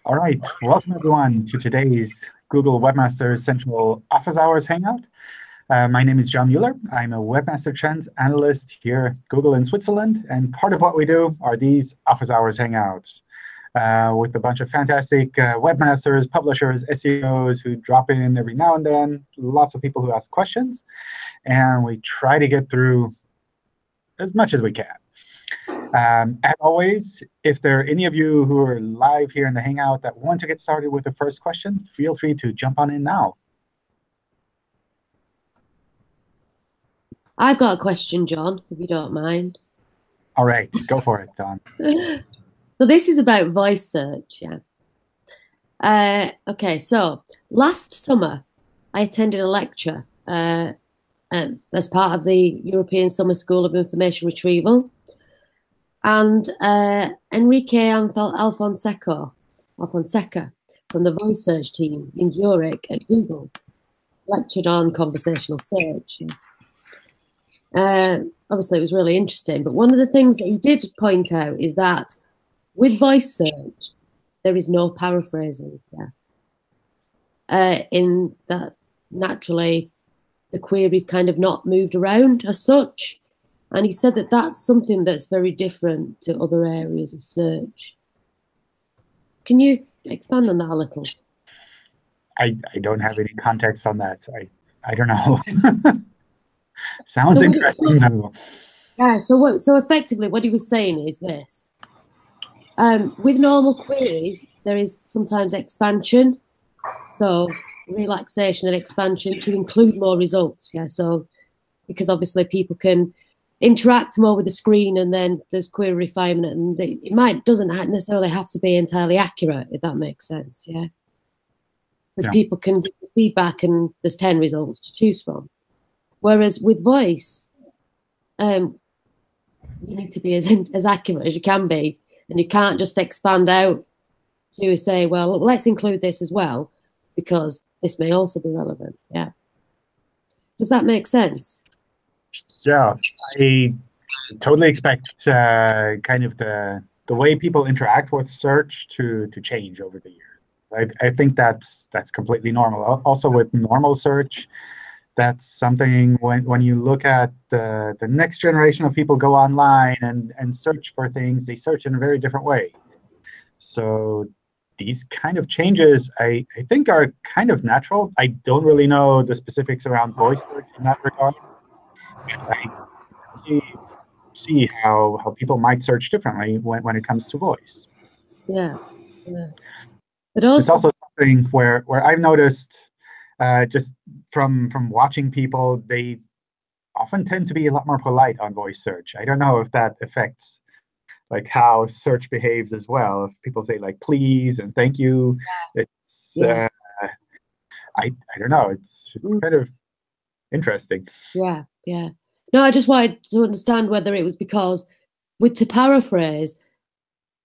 All right, welcome everyone to today's Google Webmaster Central Office Hours Hangout. My name is John Mueller. I'm a Webmaster Trends analyst here at Google in Switzerland. And part of what we do are these Office Hours Hangouts with a bunch of fantastic webmasters, publishers, SEOs who drop in every now and then, lots of people who ask questions. And we try to get through as much as we can. As always, if there are any of you who are live here in the Hangout that want to get started with the first question, feel free to jump on in now. I've got a question, John, if you don't mind. All right, go for it, Don. So this is about voice search, yeah. OK, so last summer, I attended a lecture as part of the European Summer School of Information Retrieval. And Enrique Alfonseca from the voice search team in Zurich at Google lectured on conversational search. Obviously, it was really interesting. But one of the things that he did point out is that with voice search, there is no paraphrasing. In that, naturally, the query's kind of not moved around as such. And he said that that's something that's very different to other areas of search. Can you expand on that a little? I don't have any context on that, so I don't know. Sounds interesting, though. Yeah, so effectively what he was saying is this. With normal queries, there is sometimes expansion. So relaxation and expansion to include more results. Yeah, so because obviously people can interact more with the screen, and then there's query refinement, and it doesn't necessarily have to be entirely accurate, if that makes sense, yeah? Because people can give feedback, and there's 10 results to choose from. Whereas with voice, you need to be as accurate as you can be, and you can't just expand out to say, well, let's include this as well, because this may also be relevant, yeah? Does that make sense? Yeah, I totally expect kind of the way people interact with search to change over the years. I think that's completely normal. Also with normal search, that's something when you look at the next generation of people go online and search for things, they search in a very different way. So these kind of changes, I think, are kind of natural. I don't really know the specifics around voice search in that regard. I see how people might search differently when it comes to voice. Yeah. But also, it's also something where I've noticed just from watching people, they often tend to be a lot more polite on voice search. I don't know if that affects like how search behaves as well. If people say like please and thank you, it's I don't know. It's kind of interesting. Yeah. No, I just wanted to understand whether it was because, to paraphrase,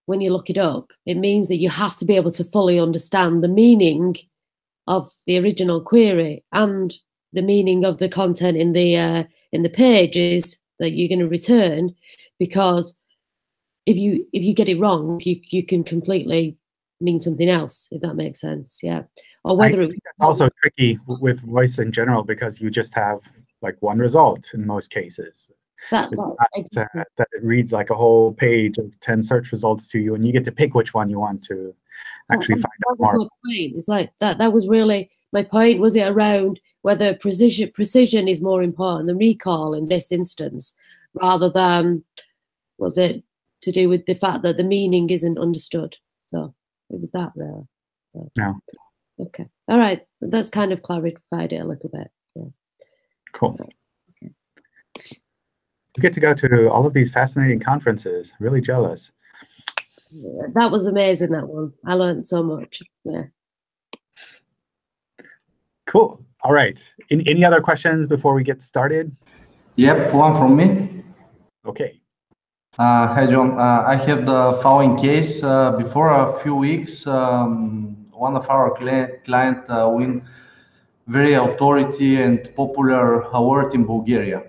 when you look it up, it means that you have to be able to fully understand the meaning of the original query and the meaning of the content in the pages that you're going to return, because if you get it wrong, you can completely mean something else, if that makes sense. Yeah. Or whether I think that's also tricky with voice in general, because you just have like one result in most cases. That it reads like a whole page of 10 search results to you, and you get to pick which one you want to actually find out more. My point. It's like that was really my point. Was it around whether precision is more important than recall in this instance, rather than was it to do with the fact that the meaning isn't understood? So it was that really. So, no. Okay. All right. That's kind of clarified it a little bit. Yeah. Cool. Okay. You get to go to all of these fascinating conferences. Really jealous. Yeah, that was amazing, that one. I learned so much. Yeah. Cool. All right. Any other questions before we get started? Yep, one from me. Okay. Hi, John. I have the following case. Before a few weeks, one of our client win very authority and popular award in Bulgaria.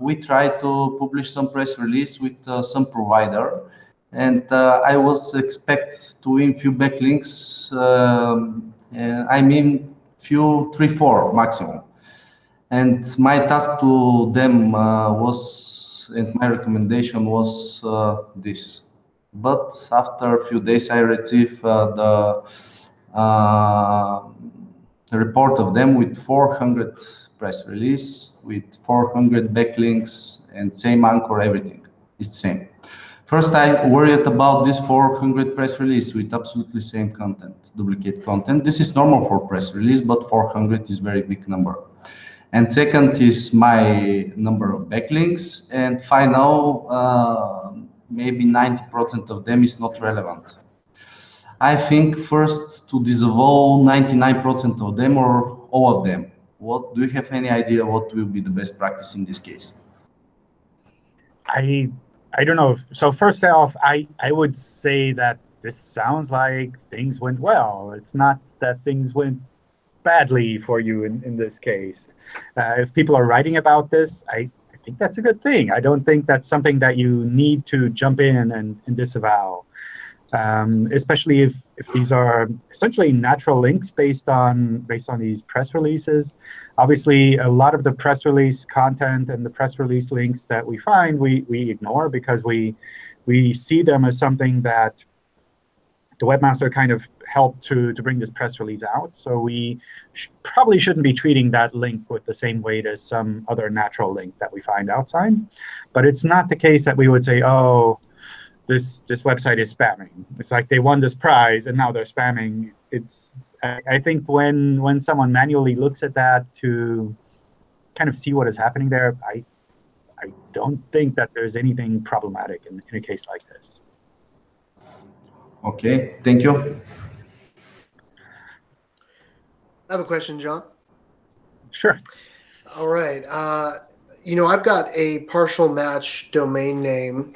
We tried to publish some press release with some provider, and I was expect to win few backlinks. I mean, few 3-4 maximum. And my task to them and my recommendation was this. But after a few days, I received the report of them with 400 press release, with 400 backlinks, and same anchor, everything. It's the same. First, I worried about this 400 press release with absolutely same content, duplicate content. This is normal for press release, but 400 is very big number. And second is my number of backlinks. And final, maybe 90% of them is not relevant. I think first to disavow 99% of them or all of them. What do you have any idea what will be the best practice in this case? I don't know. So first off, I would say that this sounds like things went well. It's not that things went badly for you in this case. If people are writing about this, I think that's a good thing. I don't think that's something that you need to jump in and disavow, especially if these are essentially natural links based on these press releases. Obviously, a lot of the press release content and the press release links that we find, we ignore because we see them as something that the webmaster kind of helped to bring this press release out. So we probably shouldn't be treating that link with the same weight as some other natural link that we find outside. But it's not the case that we would say, oh, this website is spamming. It's like they won this prize and now they're spamming. I think when someone manually looks at that to kind of see what is happening there, I don't think that there's anything problematic in a case like this. Okay, thank you. I have a question, John. Sure. All right. I've got a partial match domain name.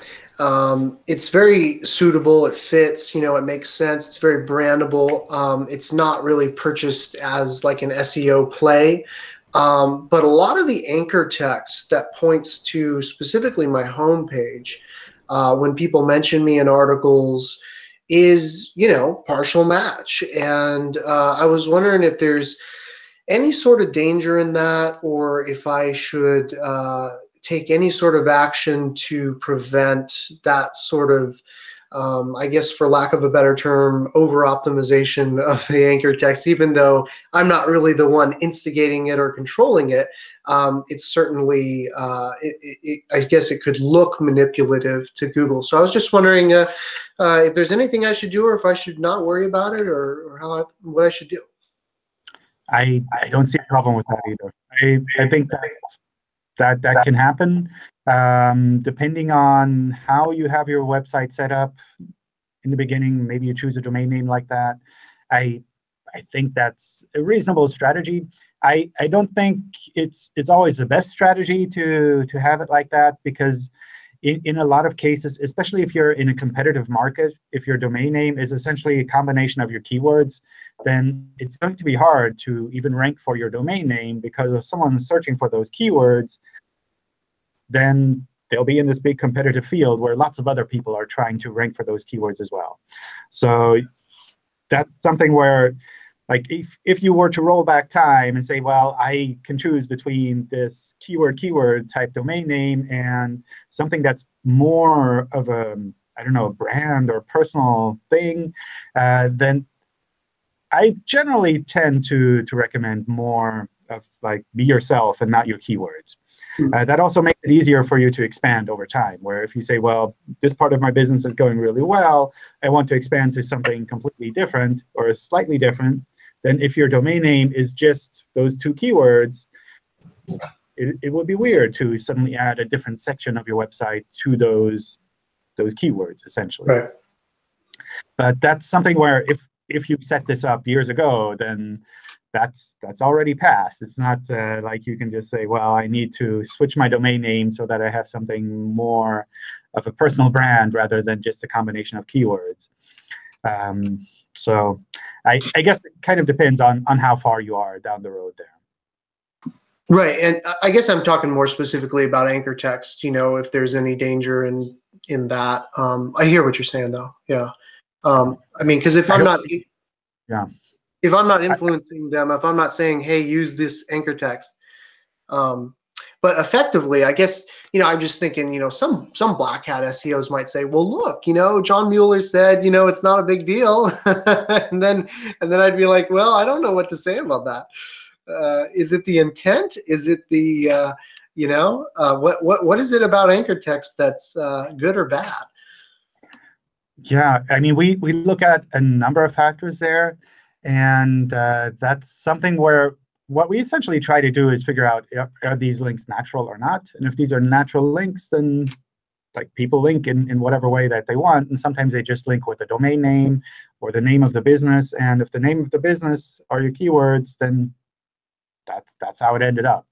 It's very suitable. It fits. It makes sense. It's very brandable. It's not really purchased as like an SEO play. But a lot of the anchor text that points to specifically my homepage, when people mention me in articles, is partial match. And I was wondering if there's any sort of danger in that, or if I should take any sort of action to prevent that sort of, I guess for lack of a better term, over-optimization of the anchor text. Even though I'm not really the one instigating it or controlling it, it's certainly, I guess it could look manipulative to Google. So I was just wondering if there's anything I should do, or if I should not worry about it, or what I should do. I don't see a problem with that either. I think that can happen. Depending on how you have your website set up in the beginning, maybe you choose a domain name like that. I think that's a reasonable strategy. I don't think it's always the best strategy to have it like that, because in a lot of cases, especially if you're in a competitive market, if your domain name is essentially a combination of your keywords, then it's going to be hard to even rank for your domain name, because if someone's searching for those keywords, then they'll be in this big competitive field where lots of other people are trying to rank for those keywords as well. So that's something where, like, if you were to roll back time and say, well, I can choose between this keyword type domain name and something that's more of a, I don't know, a brand or personal thing, then I generally tend to recommend more of like be yourself and not your keywords. That also makes it easier for you to expand over time, where if you say, well, this part of my business is going really well, I want to expand to something completely different or slightly different, then if your domain name is just those two keywords, it would be weird to suddenly add a different section of your website to those keywords, essentially. Right. But that's something where if you set this up years ago, then that's already passed. It's not like you can just say, well, I need to switch my domain name so that I have something more of a personal brand rather than just a combination of keywords. So I guess it kind of depends on how far you are down the road there. Right, and I guess I'm talking more specifically about anchor text, if there's any danger in in that. I hear what you're saying, though. Yeah. I mean, because if I'm not, if I'm not influencing them, if I'm not saying, hey, use this anchor text, but effectively, I guess, I'm just thinking, some black hat SEOs might say, well, look, John Mueller said, it's not a big deal, and then I'd be like, well, I don't know what to say about that. Is it the intent? Is it the what is it about anchor text that's good or bad? Yeah, I mean, we look at a number of factors there, and that's something where what we essentially try to do is figure out, are these links natural or not? And if these are natural links, then people link in whatever way that they want. And sometimes they just link with the domain name or the name of the business. And if the name of the business are your keywords, then that's how it ended up.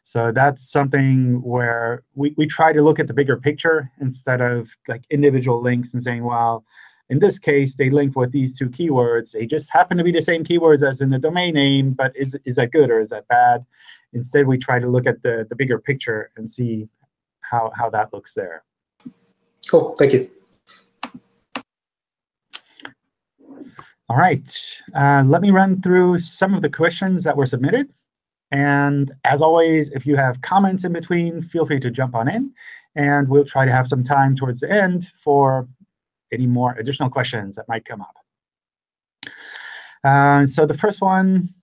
So that's something where we try to look at the bigger picture instead of individual links and saying, well, in this case, they link with these two keywords. They just happen to be the same keywords as in the domain name, but is that good or is that bad? Instead, we try to look at the bigger picture and see how that looks there. Cool. Thank you. All right. Let me run through some of the questions that were submitted. And as always, if you have comments in between, feel free to jump on in. And we'll try to have some time towards the end for any more additional questions that might come up. So the first one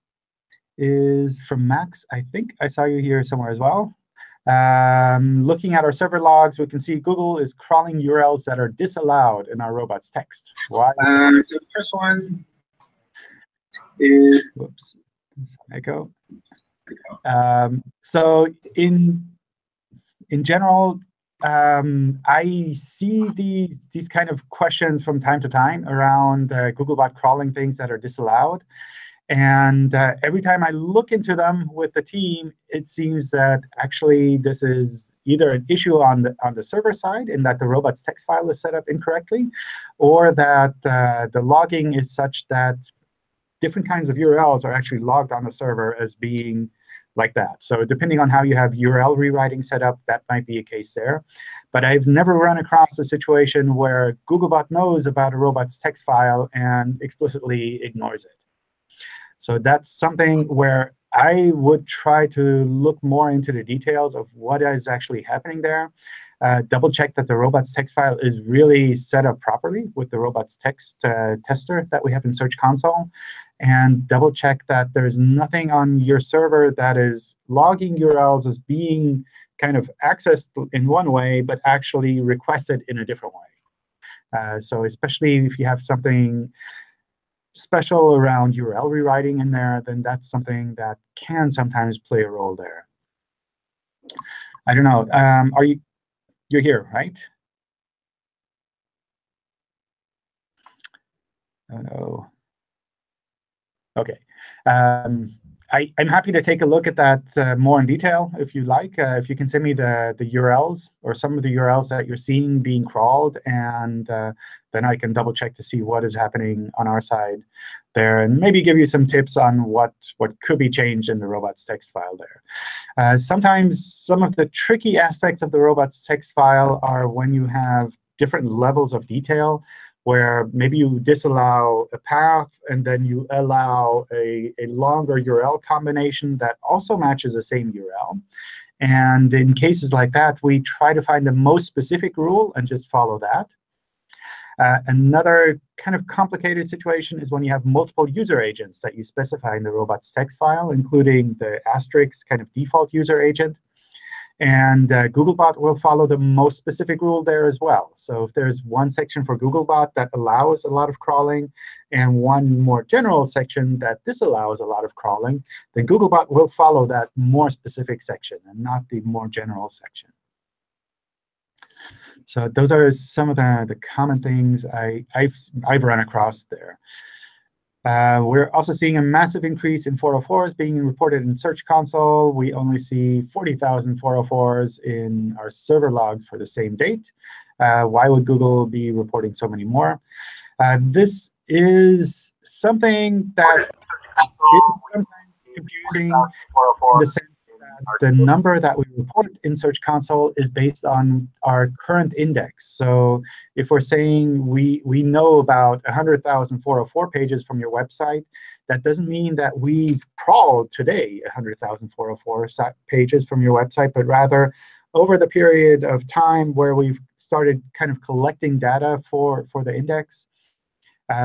is from Max. I think I saw you here somewhere as well. Looking at our server logs, we can see Google is crawling URLs that are disallowed in our robots text. Why? So the first one is, whoops, echo. So in general, I see these kind of questions from time to time around Googlebot crawling things that are disallowed. And every time I look into them with the team, it seems that actually this is either an issue on the server side in that the robots text file is set up incorrectly, or that the logging is such that different kinds of URLs are actually logged on the server as being like that. So depending on how you have URL rewriting set up, that might be a case there. But I've never run across a situation where Googlebot knows about a robots text file and explicitly ignores it. So that's something where I would try to look more into the details of what is actually happening there. Double check that the robots text file is really set up properly with the robots text tester that we have in Search Console. And double check that there's nothing on your server that is logging URLs as being kind of accessed in one way, but actually requested in a different way. So especially if you have something special around URL rewriting in there, then that's something that can sometimes play a role there. I don't know. You're here, right? Oh, no. OK. I'm happy to take a look at that more in detail if you like. If you can send me the URLs or some of the URLs that you're seeing being crawled, and then I can double check to see what is happening on our side there, and maybe give you some tips on what could be changed in the robots text file there. Sometimes some of the tricky aspects of the robots text file are when you have different levels of detail, where maybe you disallow a path, and then you allow a longer URL combination that also matches the same URL. And in cases like that, we try to find the most specific rule and just follow that. Another kind of complicated situation is when you have multiple user agents that you specify in the robots text file, including the asterisk kind of default user agent. And Googlebot will follow the most specific rule there as well. So if there's one section for Googlebot that allows a lot of crawling and one more general section that disallows a lot of crawling, then Googlebot will follow that more specific section and not the more general section. So those are some of the common things I've run across there. We're also seeing a massive increase in 404s being reported in Search Console. We only see 40,000 404s in our server logs for the same date. Why would Google be reporting so many more? This is something that is sometimes confusing in the sense the number that we report in Search Console is based on our current index. So if we're saying we know about 100,404 pages from your website, that doesn't mean that we've crawled today 100,404 pages from your website, but rather over the period of time where we've started kind of collecting data for the index,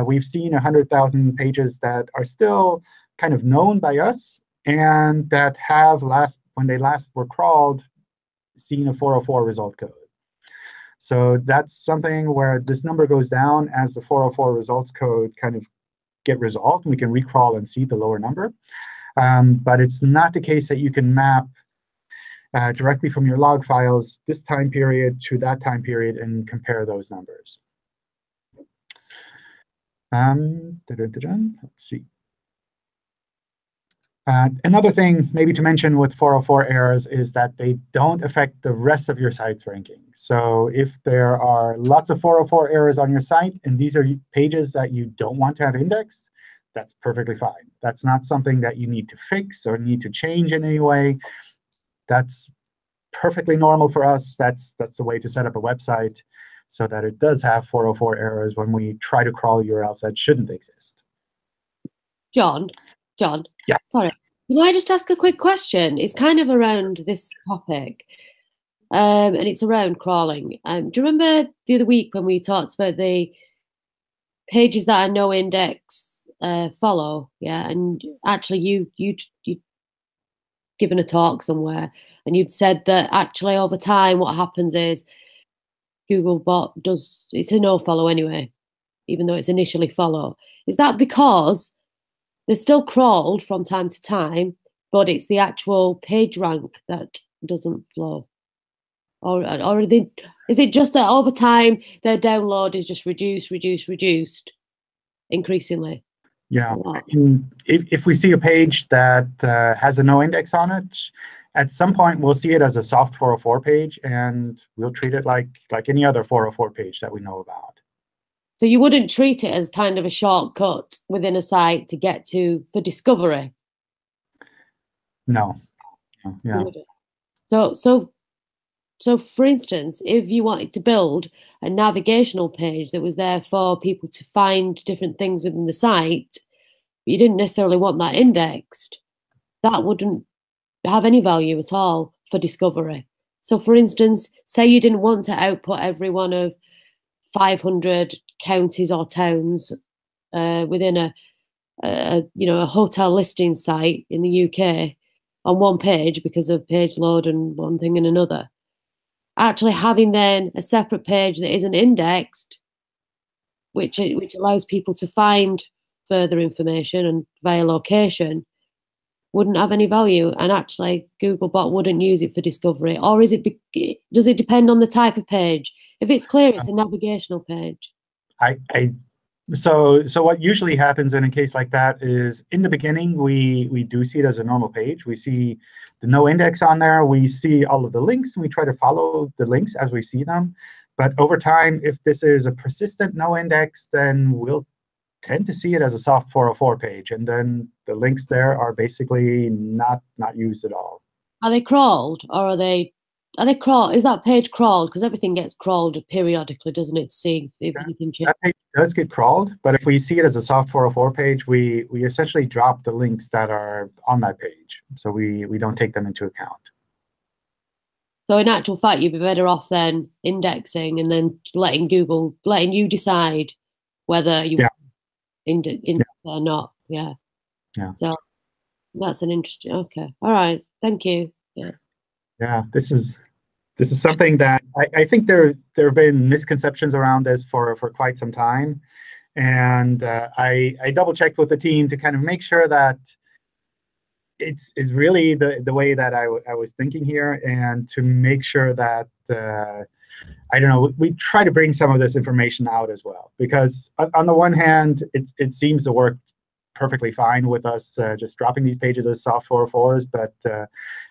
we've seen 100,000 pages that are still kind of known by us and that have when they last were crawled, seen a 404 result code. So that's something where this number goes down as the 404 results code kind of get resolved, and we can recrawl and see the lower number. But it's not the case that you can map directly from your log files this time period to that time period and compare those numbers. Let's see. Another thing maybe to mention with 404 errors is that they don't affect the rest of your site's ranking. So if there are lots of 404 errors on your site, and these are pages that you don't want to have indexed, that's perfectly fine. That's not something that you need to fix or need to change in any way. That's perfectly normal for us. That's the way to set up a website so that it does have 404 errors when we try to crawl URLs that shouldn't exist. John, yeah. Sorry. Can I just ask a quick question? It's kind of around this topic, and it's around crawling. Do you remember the other week when we talked about the pages that are no index follow? Yeah, and actually you'd given a talk somewhere, and you'd said that actually over time what happens is Googlebot it's a no follow anyway, even though it's initially follow. Is that because they're still crawled from time to time, but it's the actual page rank that doesn't flow? Or is it just that over time their download is just reduced increasingly? Yeah. If we see a page that has a no index on it, at some point we'll see it as a soft 404 page, and we'll treat it like any other 404 page that we know about. So you wouldn't treat it as kind of a shortcut within a site to get to for discovery? No. Yeah. So for instance, if you wanted to build a navigational page that was there for people to find different things within the site, but you didn't necessarily want that indexed, that wouldn't have any value at all for discovery. So for instance, say you didn't want to output every one of 500 counties or towns within a hotel listing site in the UK on one page because of page load and one thing and another. Actually having then a separate page that isn't indexed, which allows people to find further information and via location, wouldn't have any value, and actually Googlebot wouldn't use it for discovery. Or does it depend on the type of page? If it's clear it's a navigational page. So what usually happens in a case like that is in the beginning we do see it as a normal page. We see the no index on there. We see all of the links, and we try to follow the links as we see them. But over time, if this is a persistent no index, then we'll tend to see it as a soft 404 page, and then the links there are basically not used at all. Are they crawled, or are they crawled? Is that page crawled? Because everything gets crawled periodically, doesn't it? See if anything changes. That page does get crawled, but if we see it as a soft 404 page, we essentially drop the links that are on that page, so we don't take them into account. So in actual fact, you'd be better off then indexing and then letting you decide whether you index or not. Yeah. So that's an interesting. Okay. All right. Thank you. Yeah. Yeah. This is something that I think there have been misconceptions around this for quite some time, and I double checked with the team to kind of make sure that it's really the way that I was thinking here, and to make sure that I don't know, we try to bring some of this information out as well, because on the one hand, it seems to work perfectly fine with us just dropping these pages as soft 404s, but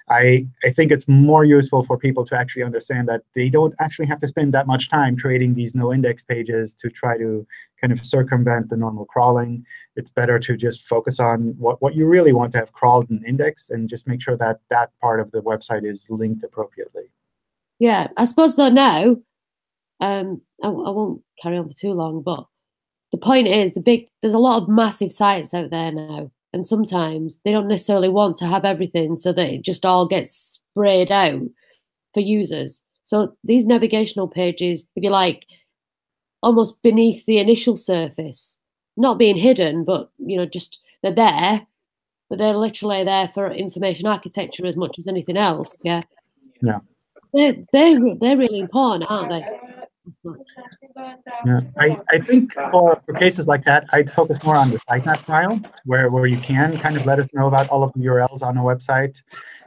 I think it's more useful for people to actually understand that they don't actually have to spend that much time creating these no-index pages to try to kind of circumvent the normal crawling. It's better to just focus on what you really want to have crawled and indexed, and just make sure that that part of the website is linked appropriately. Yeah, I suppose though now, I won't carry on for too long, but the point is there's a lot of massive sites out there now. And sometimes they don't necessarily want to have everything so that it just all gets sprayed out for users. So these navigational pages, if you like, almost beneath the initial surface, not being hidden, but just they're there, but they're literally there for information architecture as much as anything else. Yeah. Yeah. They're really important, aren't they? Yeah, I think for cases like that, I'd focus more on the sitemap file, where you can kind of let us know about all of the URLs on a website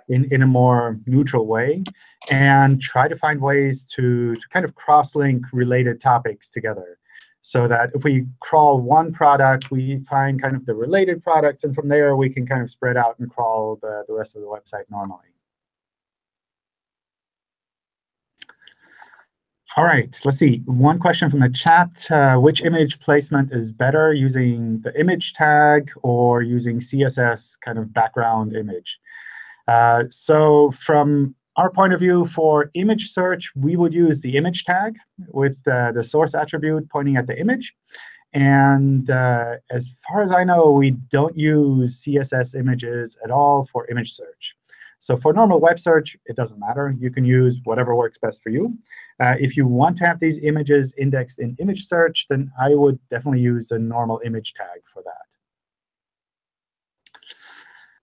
in a more neutral way, and try to find ways to kind of cross-link related topics together, so that if we crawl one product, we find kind of the related products, and from there we can kind of spread out and crawl the rest of the website normally. All right, let's see. One question from the chat. Which image placement is better, using the image tag or using CSS kind of background image? So from our point of view, for image search, we would use the image tag with the source attribute pointing at the image. And as far as I know, we don't use CSS images at all for image search. So for normal web search, it doesn't matter. You can use whatever works best for you. If you want to have these images indexed in image search, then I would definitely use a normal image tag for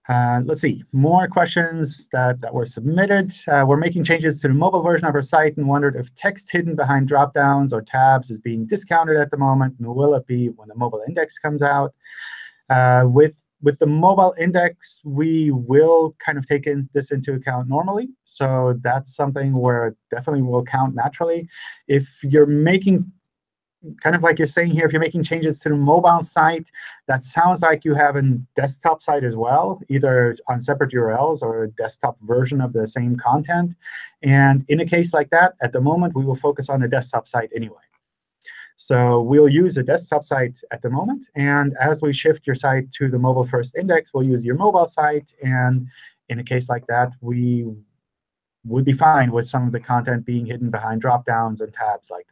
that. Let's see. More questions that were submitted. We're making changes to the mobile version of our site and wondered if text hidden behind dropdowns or tabs is being discounted at the moment, and will it be when the mobile index comes out? With the mobile index, we will kind of take this into account normally. So that's something where it definitely will count naturally. If you're making, kind of like you're saying here, if you're making changes to the mobile site, that sounds like you have a desktop site as well, either on separate URLs or a desktop version of the same content. And in a case like that, at the moment, we will focus on the desktop site anyway. So we'll use a desktop site at the moment. And as we shift your site to the mobile first index, we'll use your mobile site. And in a case like that, we would be fine with some of the content being hidden behind dropdowns and tabs like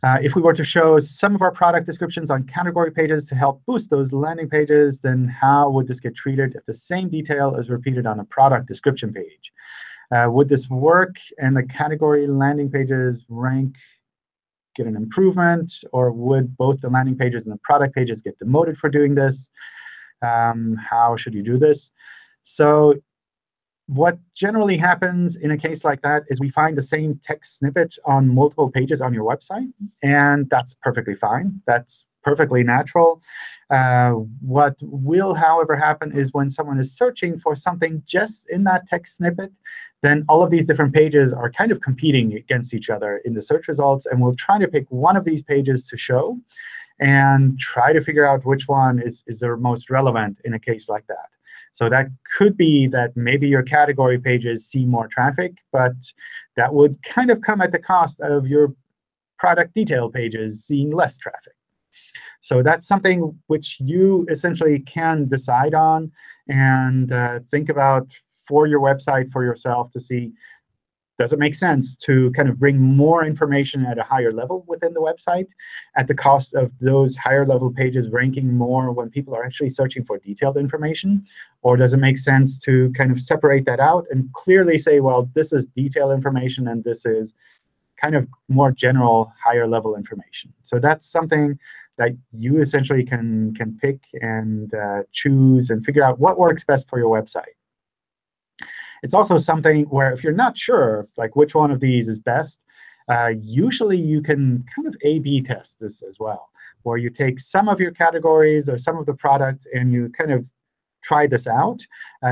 that. If we were to show some of our product descriptions on category pages to help boost those landing pages, then how would this get treated if the same detail is repeated on a product description page? Would this work and the category landing pages get an improvement? Or would both the landing pages and the product pages get demoted for doing this? How should you do this? So what generally happens in a case like that is we find the same text snippet on multiple pages on your website. And that's perfectly fine. That's perfectly natural. What will, however, happen is when someone is searching for something just in that text snippet, then all of these different pages are kind of competing against each other in the search results. And we'll try to pick one of these pages to show and try to figure out which one is the most relevant in a case like that. So that could be that maybe your category pages see more traffic, but that would kind of come at the cost of your product detail pages seeing less traffic. So that's something which you essentially can decide on and think about for your website, for yourself, to see, does it make sense to kind of bring more information at a higher level within the website at the cost of those higher level pages ranking more when people are actually searching for detailed information? Or does it make sense to kind of separate that out and clearly say, well, this is detailed information and this is kind of more general, higher level information? So that's something that you essentially can pick and choose and figure out what works best for your website. It's also something where if you're not sure like which one of these is best, usually you can kind of A/B test this as well, where you take some of your categories or some of the products and you kind of try this out.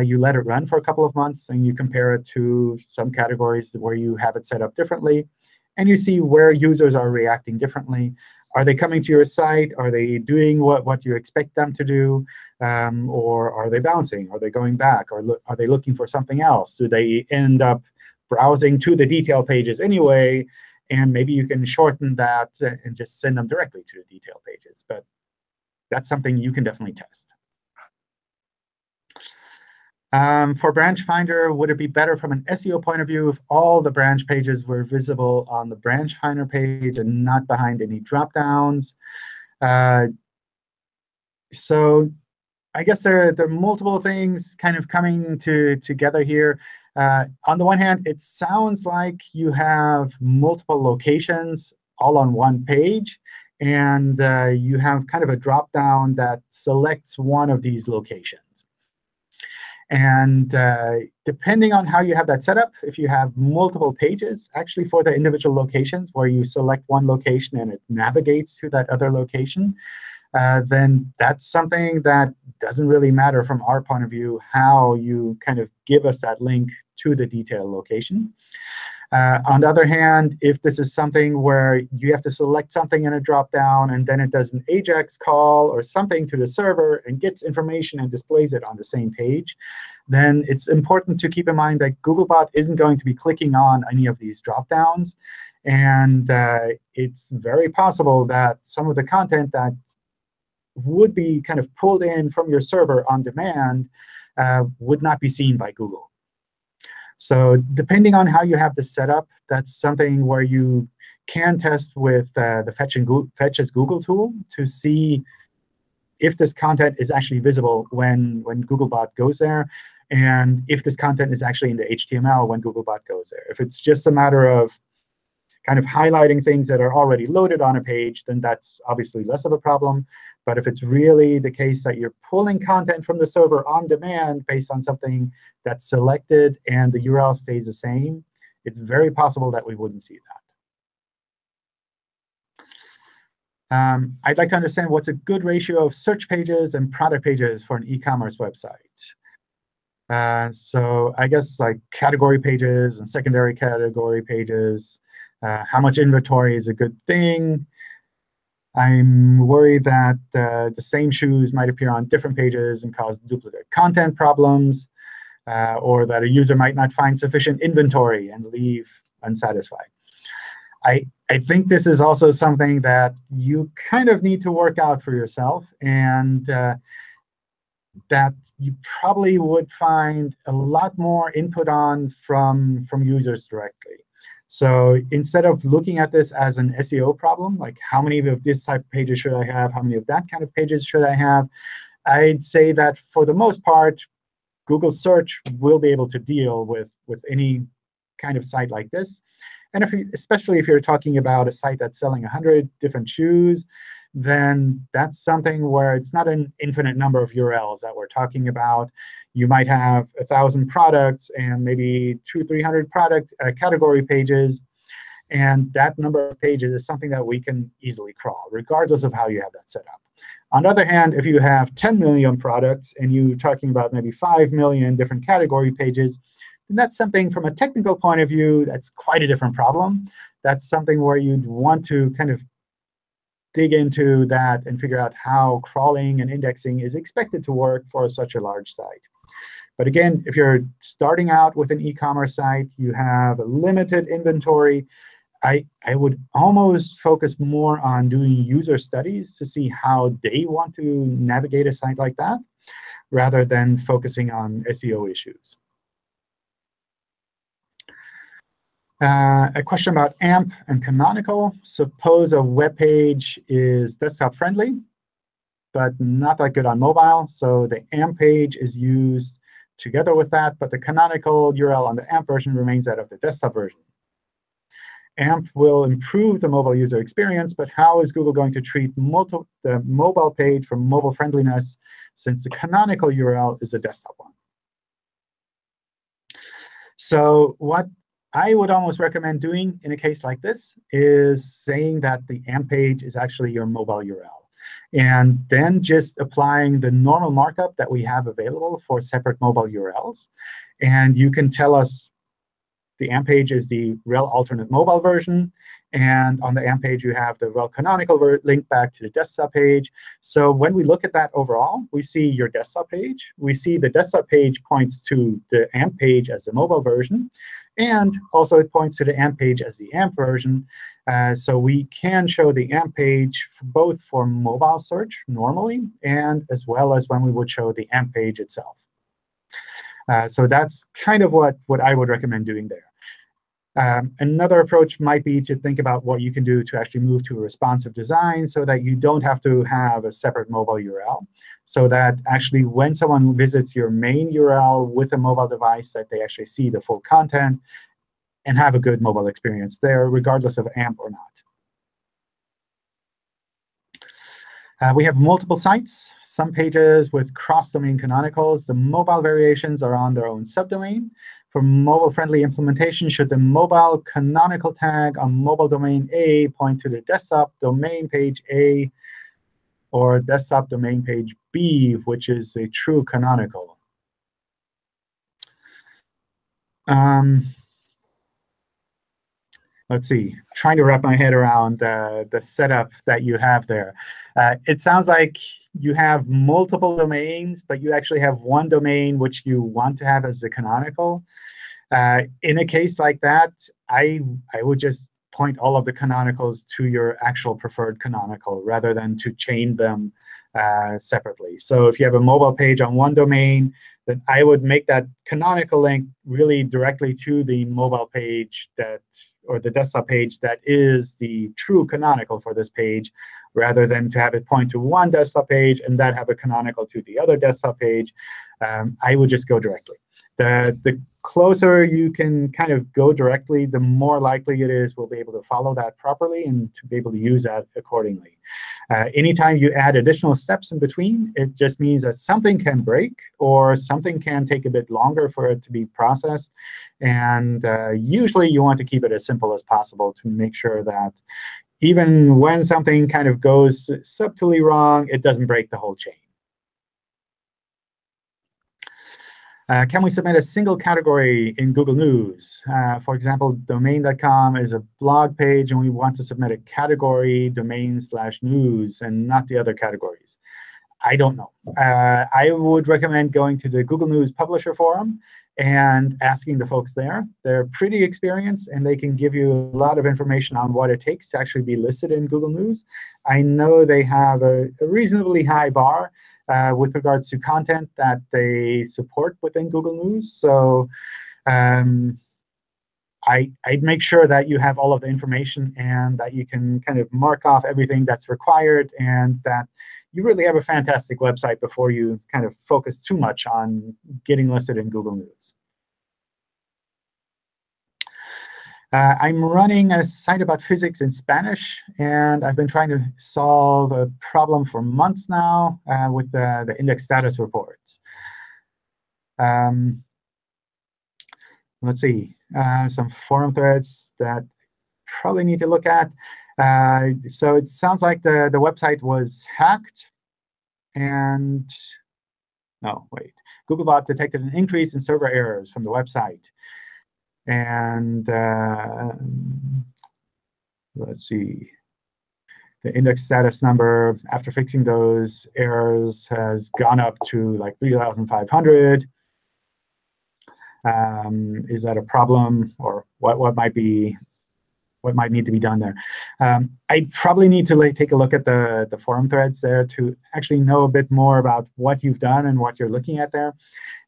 You let it run for a couple of months, and you compare it to some categories where you have it set up differently. And you see where users are reacting differently. Are they coming to your site? Are they doing what you expect them to do? Or are they bouncing? Are they going back? Or are they looking for something else? Do they end up browsing to the detail pages anyway? And maybe you can shorten that and just send them directly to the detail pages. But that's something you can definitely test. For Branch Finder, would it be better from an SEO point of view if all the branch pages were visible on the Branch Finder page and not behind any dropdowns? So I guess there are multiple things kind of coming together here. On the one hand, it sounds like you have multiple locations all on one page. And you have kind of a dropdown that selects one of these locations. And depending on how you have that set up, if you have multiple pages actually for the individual locations where you select one location and it navigates to that other location, then that's something that doesn't really matter from our point of view how you kind of give us that link to the detailed location. On the other hand, if this is something where you have to select something in a dropdown and then it does an AJAX call or something to the server and gets information and displays it on the same page, then it's important to keep in mind that Googlebot isn't going to be clicking on any of these dropdowns. And it's very possible that some of the content that would be kind of pulled in from your server on demand would not be seen by Google. So depending on how you have this set up, that's something where you can test with the Fetch as Google tool to see if this content is actually visible when Googlebot goes there, and if this content is actually in the HTML when Googlebot goes there. If it's just a matter of kind of highlighting things that are already loaded on a page, then that's obviously less of a problem. But if it's really the case that you're pulling content from the server on demand based on something that's selected and the URL stays the same, it's very possible that we wouldn't see that. I'd like to understand what's a good ratio of search pages and product pages for an e-commerce website. So I guess like category pages and secondary category pages, how much inventory is a good thing. I'm worried that the same shoes might appear on different pages and cause duplicate content problems, or that a user might not find sufficient inventory and leave unsatisfied. I think this is also something that you kind of need to work out for yourself, and that you probably would find a lot more input on from users directly. So instead of looking at this as an SEO problem, like how many of this type of pages should I have, how many of that kind of pages should I have, I'd say that for the most part, Google search will be able to deal with any kind of site like this. And especially if you're talking about a site that's selling 100 different shoes, then that's something where it's not an infinite number of URLs that we're talking about. You might have 1,000 products and maybe 200-300 product category pages. And that number of pages is something that we can easily crawl, regardless of how you have that set up. On the other hand, if you have 10 million products and you're talking about maybe 5 million different category pages, then that's something from a technical point of view that's quite a different problem. That's something where you'd want to kind of dig into that and figure out how crawling and indexing is expected to work for such a large site. But again, if you're starting out with an e-commerce site, you have a limited inventory, I would almost focus more on doing user studies to see how they want to navigate a site like that, rather than focusing on SEO issues. A question about AMP and Canonical. Suppose a web page is desktop friendly, but not that good on mobile. So the AMP page is used together with that, but the canonical URL on the AMP version remains that of the desktop version. AMP will improve the mobile user experience, but how is Google going to treat the mobile page for mobile friendliness, since the canonical URL is the desktop one? So what I would almost recommend doing in a case like this is saying that the AMP page is actually your mobile URL, and then just applying the normal markup that we have available for separate mobile URLs. And you can tell us the AMP page is the rel alternate mobile version, And on the AMP page, you have the canonical link back to the desktop page. So when we look at that overall, we see your desktop page. We see the desktop page points to the AMP page as the mobile version. And also it points to the AMP page as the AMP version. So we can show the AMP page both for mobile search normally, and as well as when we would show the AMP page itself. So that's kind of what I would recommend doing there. Another approach might be to think about what you can do to actually move to a responsive design so that you don't have to have a separate mobile URL, so that actually when someone visits your main URL with a mobile device, that they actually see the full content and have a good mobile experience there, regardless of AMP or not. We have multiple sites, some pages with cross-domain canonicals. The mobile variations are on their own subdomain. For mobile-friendly implementation, should the mobile canonical tag on mobile domain A point to the desktop domain page A or desktop domain page B, which is a true canonical? Let's see. Trying to wrap my head around the setup that you have there. It sounds like you have multiple domains, but you actually have one domain which you want to have as the canonical. In a case like that, I would just point all of the canonicals to your actual preferred canonical rather than to chain them separately. So if you have a mobile page on one domain, then I would make that canonical link really directly to the mobile page or the desktop page that is the true canonical for this page, rather than to have it point to one desktop page and then have a canonical to the other desktop page. I would just go directly. The closer you can kind of go directly, the more likely it is we'll be able to follow that properly and to be able to use that accordingly. Anytime you add additional steps in between, it just means that something can break or something can take a bit longer for it to be processed. And usually you want to keep it as simple as possible to make sure that even when something kind of goes subtly wrong, it doesn't break the whole chain. Can we submit a single category in Google News? For example, domain.com is a blog page, and we want to submit a category domain/news and not the other categories. I don't know. I would recommend going to the Google News Publisher Forum and asking the folks there. They're pretty experienced, and they can give you a lot of information on what it takes to actually be listed in Google News. I know they have a reasonably high bar with regards to content that they support within Google News. So I'd make sure that you have all of the information and that you can kind of mark off everything that's required, and that you really have a fantastic website before you kind of focus too much on getting listed in Google News. I'm running a site about physics in Spanish, and I've been trying to solve a problem for months now with the index status reports. Let's see, some forum threads that probably need to look at. So it sounds like the website was hacked. And no, wait. Googlebot detected an increase in server errors from the website. And let's see. The index status number, after fixing those errors, has gone up to like 3,500. Is that a problem, or what might need to be done there? I probably need to take a look at the forum threads there to actually know a bit more about what you've done and what you're looking at there.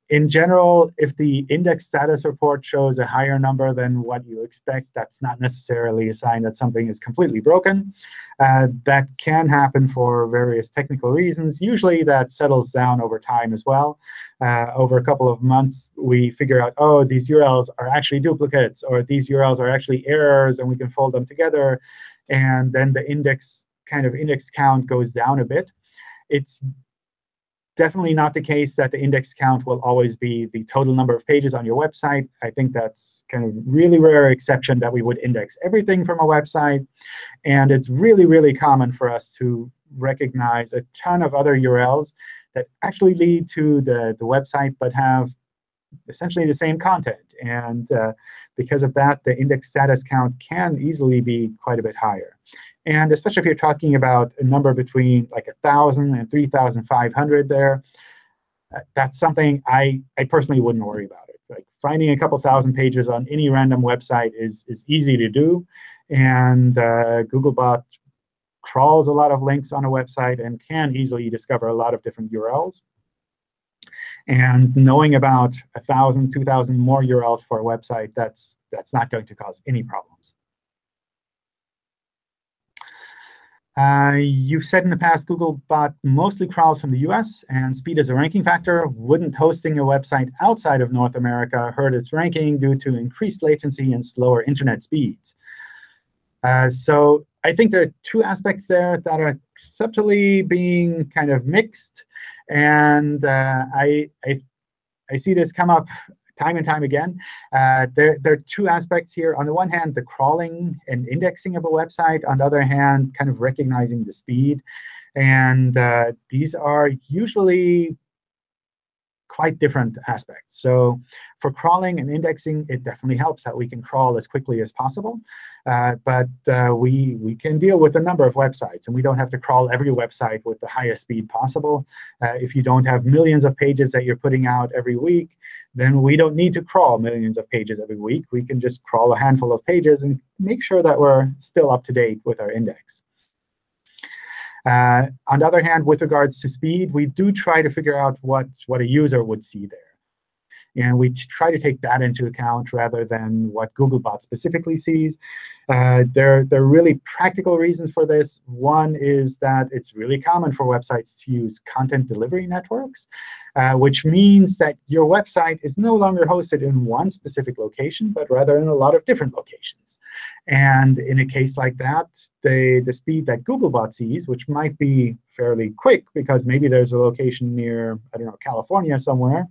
In general, if the index status report shows a higher number than what you expect, that's not necessarily a sign that something is completely broken. That can happen for various technical reasons. Usually that settles down over time as well. Over a couple of months, we figure out, oh, these URLs are actually duplicates, or these URLs are actually errors, and we can fold them together. And then the index count goes down a bit. It's definitely not the case that the index count will always be the total number of pages on your website. I think that's kind of really rare exception that we would index everything from a website. And it's really, really common for us to recognize a ton of other URLs that actually lead to the website but have essentially the same content. And because of that, the index status count can easily be quite a bit higher. And especially if you're talking about a number between like 1,000 and 3,500 there, that's something I personally wouldn't worry about it. Like finding a couple thousand pages on any random website is easy to do. And Googlebot crawls a lot of links on a website and can easily discover a lot of different URLs. And knowing about 1,000, 2,000 more URLs for a website, that's not going to cause any problems. You've said in the past Googlebot mostly crawls from the US, and speed is a ranking factor. Wouldn't hosting a website outside of North America hurt its ranking due to increased latency and slower internet speeds? So I think there are two aspects there that are subtly being kind of mixed. And I see this come up time and time again. There are two aspects here. On the one hand, the crawling and indexing of a website. On the other hand, kind of recognizing the speed. And these are usually quite different aspects. So for crawling and indexing, it definitely helps that we can crawl as quickly as possible. But we can deal with a number of websites, and we don't have to crawl every website with the highest speed possible. If you don't have millions of pages that you're putting out every week, then we don't need to crawl millions of pages every week. We can just crawl a handful of pages and make sure that we're still up to date with our index. On the other hand, with regards to speed, we do try to figure out what a user would see there. And we try to take that into account rather than what Googlebot specifically sees. There are really practical reasons for this. One is that it's really common for websites to use content delivery networks, which means that your website is no longer hosted in one specific location, but rather in a lot of different locations. And in a case like that, the speed that Googlebot sees, which might be fairly quick because maybe there's a location near, I don't know, California somewhere,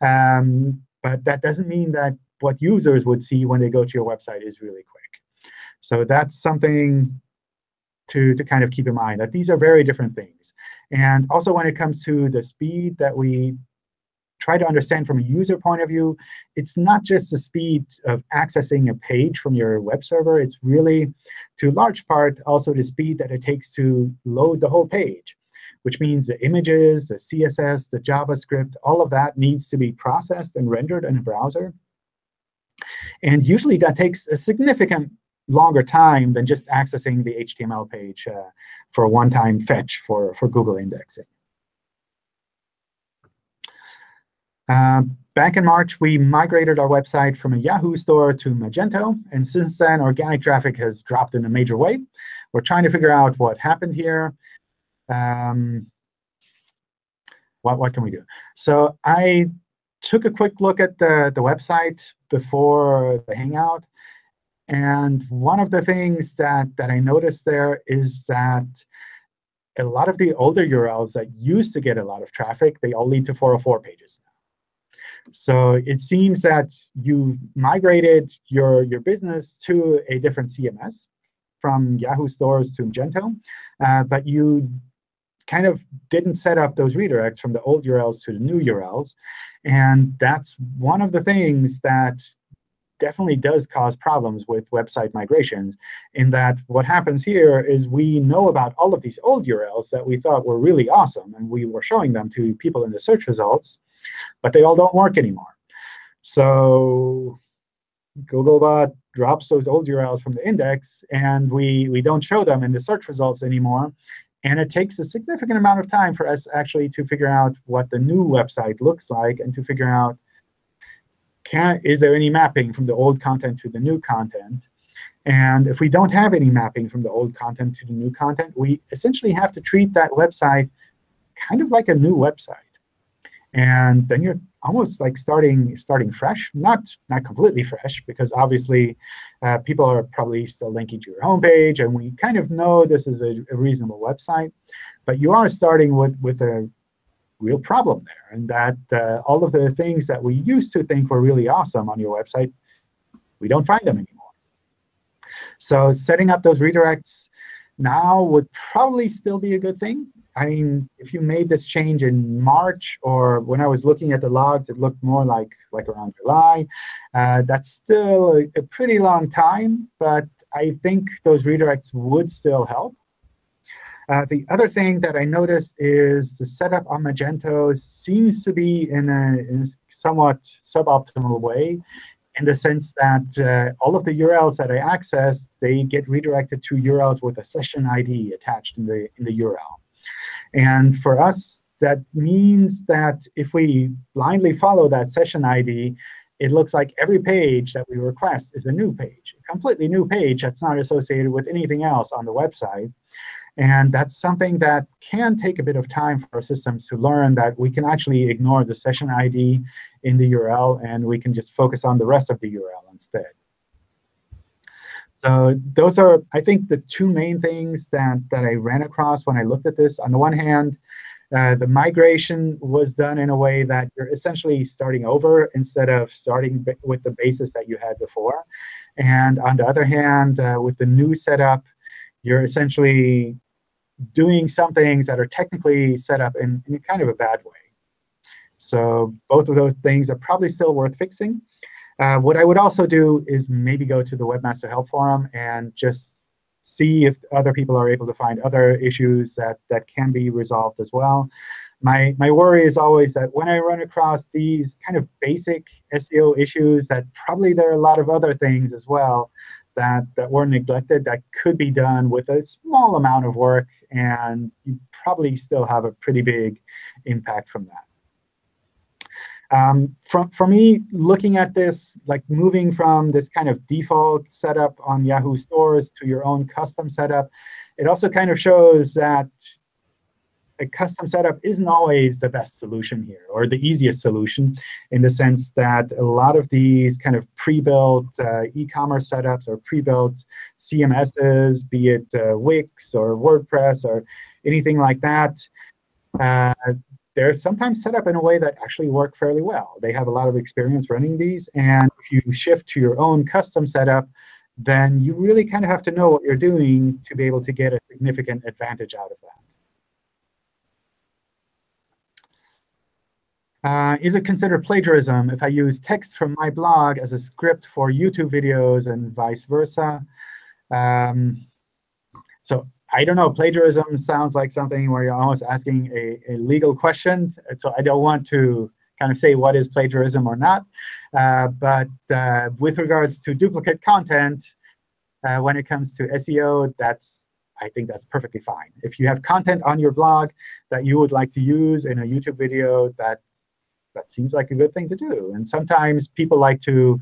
but that doesn't mean that what users would see when they go to your website is really quick. So that's something to kind of keep in mind, that these are very different things. And also when it comes to the speed that we try to understand from a user point of view, it's not just the speed of accessing a page from your web server. It's really, to a large part, also the speed that it takes to load the whole page, which means the images, the CSS, the JavaScript, all of that needs to be processed and rendered in a browser. And usually that takes a significant longer time than just accessing the HTML page for a one-time fetch for Google indexing. Back in March, we migrated our website from a Yahoo store to Magento. And since then, organic traffic has dropped in a major way. We're trying to figure out what happened here. What can we do? So I took a quick look at the website before the Hangout. And one of the things that I noticed there is that a lot of the older URLs that used to get a lot of traffic, they all lead to 404 pages now. So it seems that you migrated your business to a different CMS from Yahoo stores to Magento, but you kind of didn't set up those redirects from the old URLs to the new URLs. And that's one of the things that definitely does cause problems with website migrations, in that what happens here is we know about all of these old URLs that we thought were really awesome, and we were showing them to people in the search results, but they all don't work anymore. So Googlebot drops those old URLs from the index, and we don't show them in the search results anymore. And it takes a significant amount of time for us actually to figure out what the new website looks like and to figure out, is there any mapping from the old content to the new content? And if we don't have any mapping from the old content to the new content, we essentially have to treat that website kind of like a new website. And then you're almost like starting fresh, not completely fresh, because obviously people are probably still linking to your homepage, and we kind of know this is a reasonable website. But you are starting with a real problem there, and that all of the things that we used to think were really awesome on your website, we don't find them anymore. So setting up those redirects now would probably still be a good thing. I mean, if you made this change in March, or when I was looking at the logs, it looked more like around July. That's still a pretty long time, but I think those redirects would still help. The other thing that I noticed is the setup on Magento seems to be in a somewhat suboptimal way, in the sense that all of the URLs that I access, they get redirected to URLs with a session ID attached in the URL. And for us, that means that if we blindly follow that session ID, it looks like every page that we request is a new page, a completely new page that's not associated with anything else on the website. And that's something that can take a bit of time for our systems to learn, that we can actually ignore the session ID in the URL, and we can just focus on the rest of the URL instead. So those are, I think, the two main things that I ran across when I looked at this. On the one hand, the migration was done in a way that you're essentially starting over instead of starting with the basis that you had before. And on the other hand, with the new setup, you're essentially doing some things that are technically set up in kind of a bad way. So both of those things are probably still worth fixing. What I would also do is maybe go to the Webmaster Help Forum and just see if other people are able to find other issues that can be resolved as well. My worry is always that when I run across these kind of basic SEO issues, that probably there are a lot of other things as well that were neglected that could be done with a small amount of work, and you probably still have a pretty big impact from that. For me, looking at this, like moving from this kind of default setup on Yahoo stores to your own custom setup, it also kind of shows that a custom setup isn't always the best solution here, or the easiest solution, in the sense that a lot of these kind of pre-built e-commerce setups or pre-built CMSs, be it Wix or WordPress or anything like that, they're sometimes set up in a way that actually work fairly well. They have a lot of experience running these. And if you shift to your own custom setup, then you really kind of have to know what you're doing to be able to get a significant advantage out of that. Is it considered plagiarism if I use text from my blog as a script for YouTube videos and vice versa? So I don't know. Plagiarism sounds like something where you're almost asking a legal question. So I don't want to kind of say what is plagiarism or not. But with regards to duplicate content, when it comes to SEO, I think that's perfectly fine. If you have content on your blog that you would like to use in a YouTube video, that seems like a good thing to do. And sometimes people like to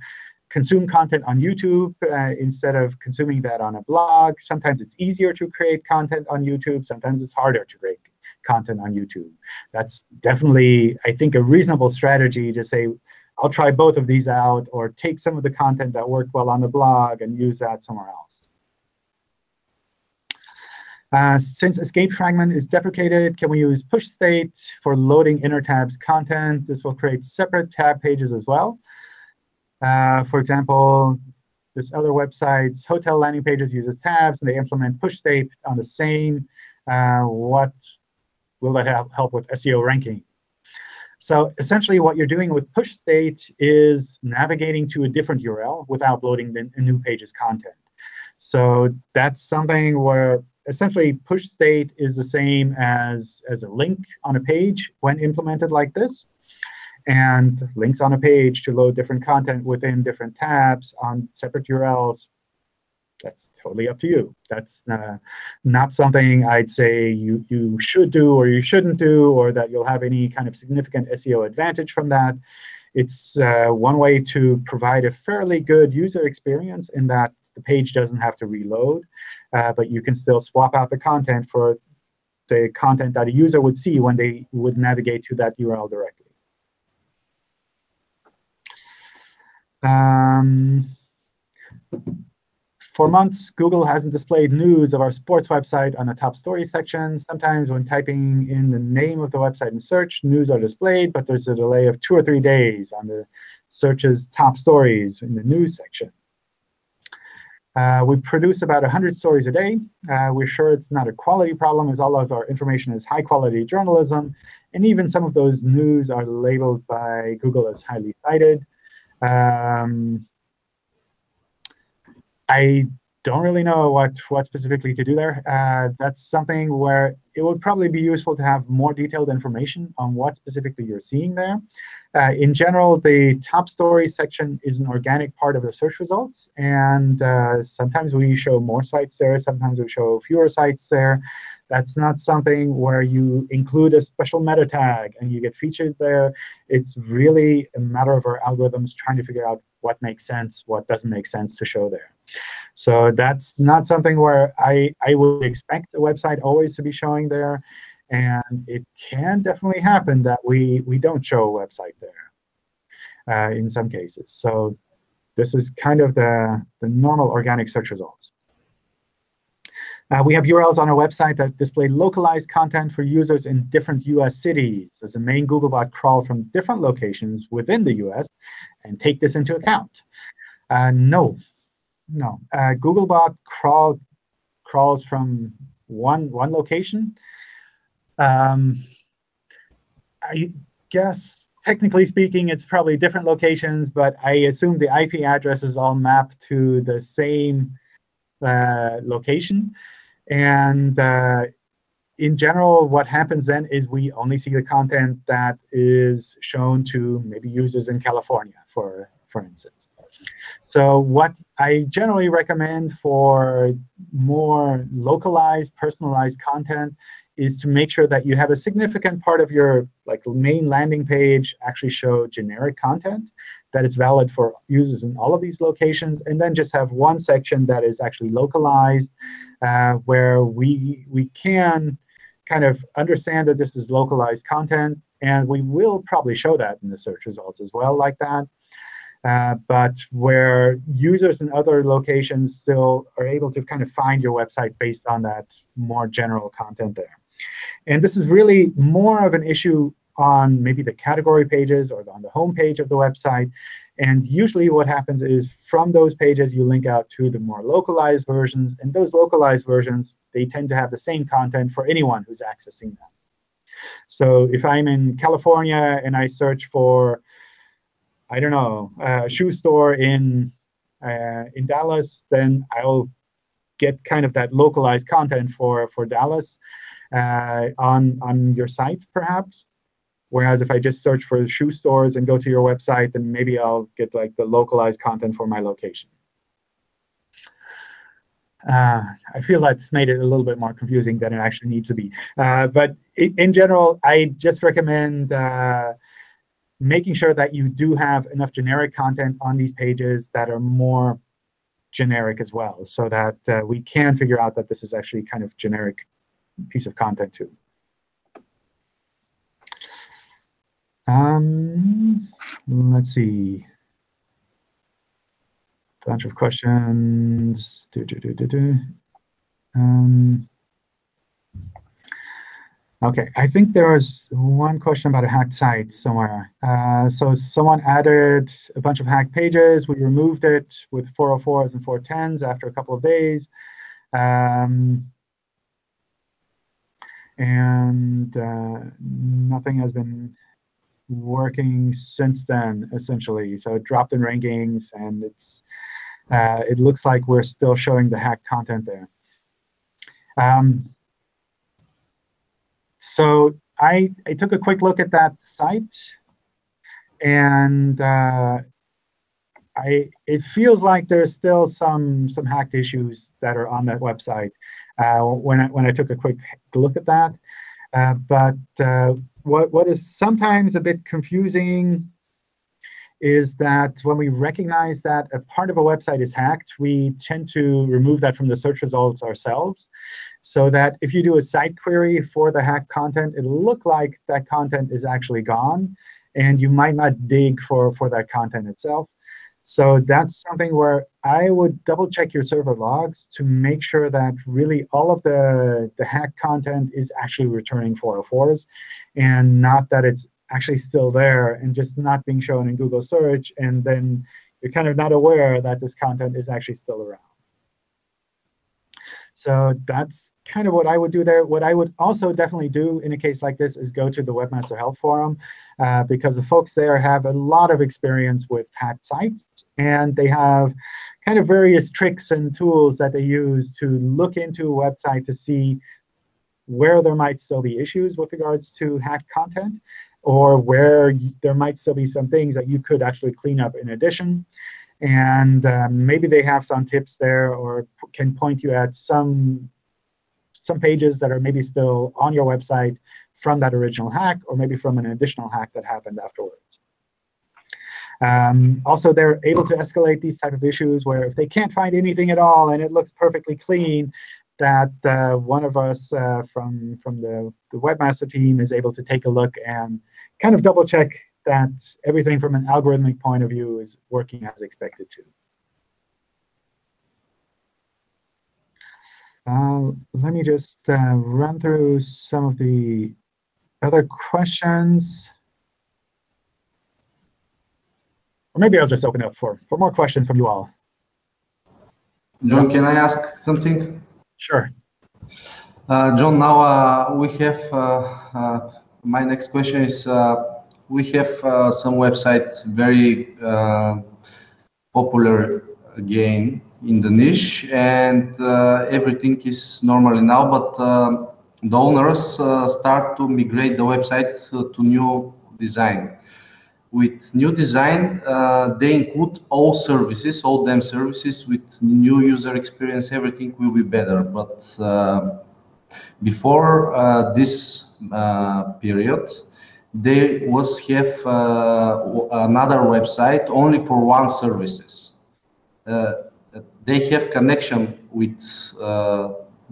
consume content on YouTube instead of consuming that on a blog. Sometimes it's easier to create content on YouTube. Sometimes it's harder to create content on YouTube. That's definitely, I think, a reasonable strategy to say, I'll try both of these out, or take some of the content that worked well on the blog and use that somewhere else. Since escape fragment is deprecated, can we use push state for loading inner tabs content? This will create separate tab pages as well. For example, this other website's hotel landing pages uses tabs, and they implement push state on the same. What will that help with SEO ranking? So essentially, what you're doing with push state is navigating to a different URL without loading the new page's content. So that's something where essentially push state is the same as a link on a page when implemented like this. And links on a page to load different content within different tabs on separate URLs, that's totally up to you. That's not something I'd say you should do or you shouldn't do, or that you'll have any kind of significant SEO advantage from that. It's one way to provide a fairly good user experience in that the page doesn't have to reload, but you can still swap out the content for the content that a user would see when they would navigate to that URL directly. For months, Google hasn't displayed news of our sports website on the top story section. Sometimes when typing in the name of the website in search, news are displayed, but there's a delay of 2 or 3 days on the search's top stories in the news section. We produce about 100 stories a day. We're sure it's not a quality problem, as all of our information is high-quality journalism. And even some of those news are labeled by Google as highly cited. I don't really know what specifically to do there. That's something where it would probably be useful to have more detailed information on what specifically you're seeing there. In general, the top stories section is an organic part of the search results. And sometimes we show more sites there. Sometimes we show fewer sites there. That's not something where you include a special meta tag and you get featured there. It's really a matter of our algorithms trying to figure out what makes sense, what doesn't make sense to show there. So that's not something where I would expect the website always to be showing there. And it can definitely happen that we don't show a website there in some cases. So this is kind of the normal organic search results. We have URLs on our website that display localized content for users in different US cities. Does the main Googlebot crawl from different locations within the US and take this into account? No. Googlebot crawls from one location. I guess, technically speaking, it's probably different locations, but I assume the IP addresses all map to the same location. And in general, what happens then is we only see the content that is shown to maybe users in California, for instance. So what I generally recommend for more localized, personalized content is to make sure that you have a significant part of your main landing page actually show generic content, that it's valid for users in all of these locations, and then just have one section that is actually localized, where we can kind of understand that this is localized content. And we will probably show that in the search results as well like that. But where users in other locations still are able to kind of find your website based on that more general content there. And this is really more of an issue on maybe the category pages or on the home page of the website. And usually what happens is from those pages, you link out to the more localized versions. And those localized versions, they tend to have the same content for anyone who's accessing them. So if I'm in California and I search for, I don't know, a shoe store in Dallas, then I'll get kind of that localized content for Dallas on your site, perhaps. Whereas if I just search for shoe stores and go to your website, then maybe I'll get the localized content for my location. I feel that's made it a little bit more confusing than it actually needs to be. But in general, I just recommend making sure that you do have enough generic content on these pages that are more generic as well, so that we can figure out that this is actually kind of generic piece of content too. Let's see. Bunch of questions. OK, I think there was one question about a hacked site somewhere. So someone added a bunch of hacked pages. We removed it with 404s and 410s after a couple of days. And nothing has been working since then, essentially. So it dropped in rankings, and it looks like we're still showing the hacked content there. So I took a quick look at that site, and it feels like there's still some hacked issues that are on that website when I took a quick look at that. But what is sometimes a bit confusing is that when we recognize that a part of a website is hacked, we tend to remove that from the search results ourselves, so that if you do a site query for the hacked content, it'll look like that content is actually gone, and you might not dig for that content itself. So that's something where I would double check your server logs to make sure that really all of the hacked content is actually returning 404s, and not that it's actually still there and just not being shown in Google search, and then you're kind of not aware that this content is actually still around. So that's kind of what I would do there. What I would also definitely do in a case like this is go to the Webmaster Help Forum, because the folks there have a lot of experience with hacked sites, and they have kind of various tricks and tools that they use to look into a website to see where there might still be issues with regards to hacked content, or where there might still be some things that you could actually clean up in addition. And maybe they have some tips there, or can point you at some pages that are maybe still on your website from that original hack, or maybe from an additional hack that happened afterwards. Also, they're able to escalate these type of issues where if they can't find anything at all and it looks perfectly clean, that one of us from the Webmaster team is able to take a look and kind of double check that everything from an algorithmic point of view is working as expected to. Let me just run through some of the other questions. Or maybe I'll just open up for more questions from you all. John, can I ask something? Sure. John, now we have, my next question is, we have some websites very popular again in the niche, and everything is normally now, but the owners start to migrate the website to new design. With new design, they include all services, all them services with new user experience, everything will be better. But before this period, they was have another website only for one services. They have connection with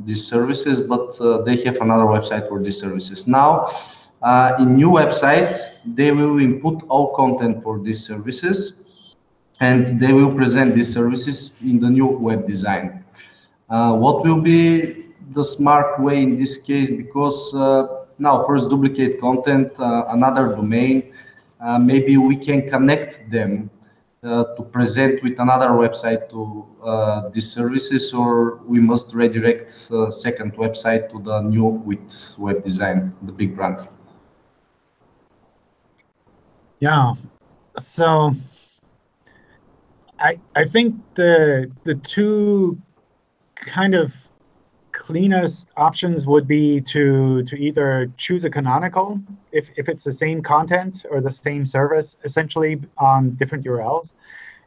these services, but they have another website for these services. Now, in new website, they will input all content for these services, and they will present these services in the new web design. What will be the smart way in this case? Because now, first, duplicate content, another domain, maybe we can connect them to present with another website to these services, or we must redirect second website to the new with web design, the big brand. Yeah. So I think the two kind of cleanest options would be to either choose a canonical if it's the same content or the same service essentially on different URLs.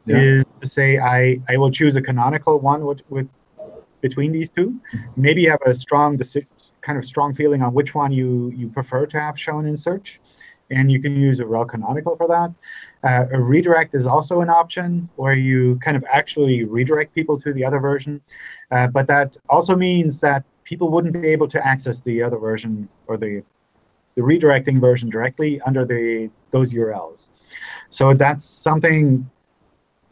Yeah. Is to say I will choose a canonical one with between these two. Maybe you have a strong kind of strong feeling on which one you prefer to have shown in search, and you can use a rel canonical for that. A redirect is also an option where you kind of actually redirect people to the other version. But that also means that people wouldn't be able to access the other version or the redirecting version directly under those URLs. So that's something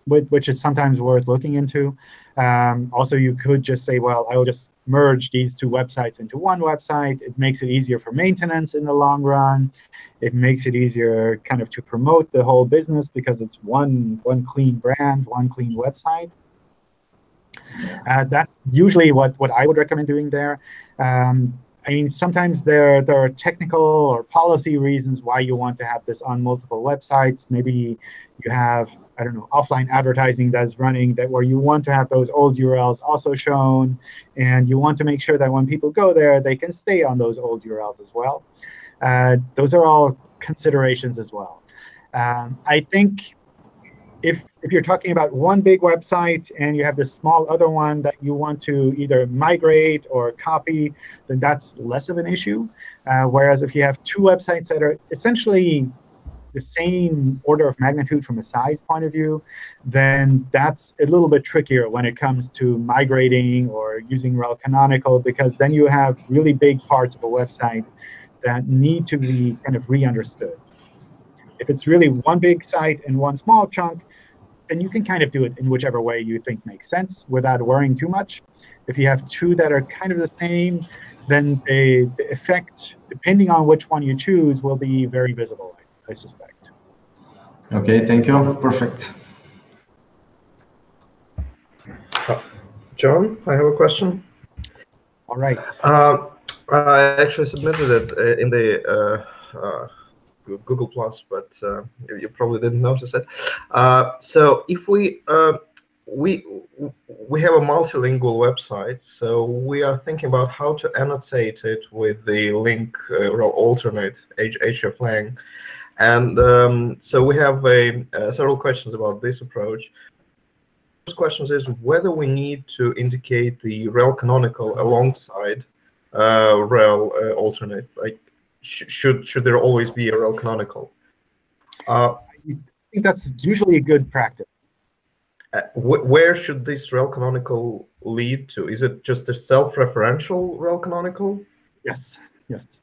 which is sometimes worth looking into. Also, you could just say, well, I will just merge these two websites into one website. It makes it easier for maintenance in the long run. It makes it easier kind of to promote the whole business because it's one clean brand, one clean website. That's usually what I would recommend doing there. I mean, sometimes there are technical or policy reasons why you want to have this on multiple websites. Maybe you have, I don't know, offline advertising that's running where you want to have those old URLs also shown, and you want to make sure that when people go there, they can stay on those old URLs as well. Those are all considerations as well. I think if you're talking about one big website and you have this small other one that you want to either migrate or copy, then that's less of an issue. Whereas if you have two websites that are essentially the same order of magnitude from a size point of view, then that's a little bit trickier when it comes to migrating or using rel canonical, because then you have really big parts of a website that need to be kind of re-understood. If it's really one big site and one small chunk, then you can kind of do it in whichever way you think makes sense without worrying too much. If you have two that are kind of the same, then the effect, depending on which one you choose, will be very visible, I suspect. OK, thank you. Perfect. John, I have a question. All right. I actually submitted it in the Google Plus, but you probably didn't notice it. So if we have a multilingual website, so we are thinking about how to annotate it with the link alternate hreflang, and so we have several questions about this approach. First question is whether we need to indicate the rel canonical alongside rel alternate. Like, should there always be a rel canonical? I think that's usually a good practice. Where should this rel canonical lead to? Is it just a self-referential rel canonical? Yes. Yes.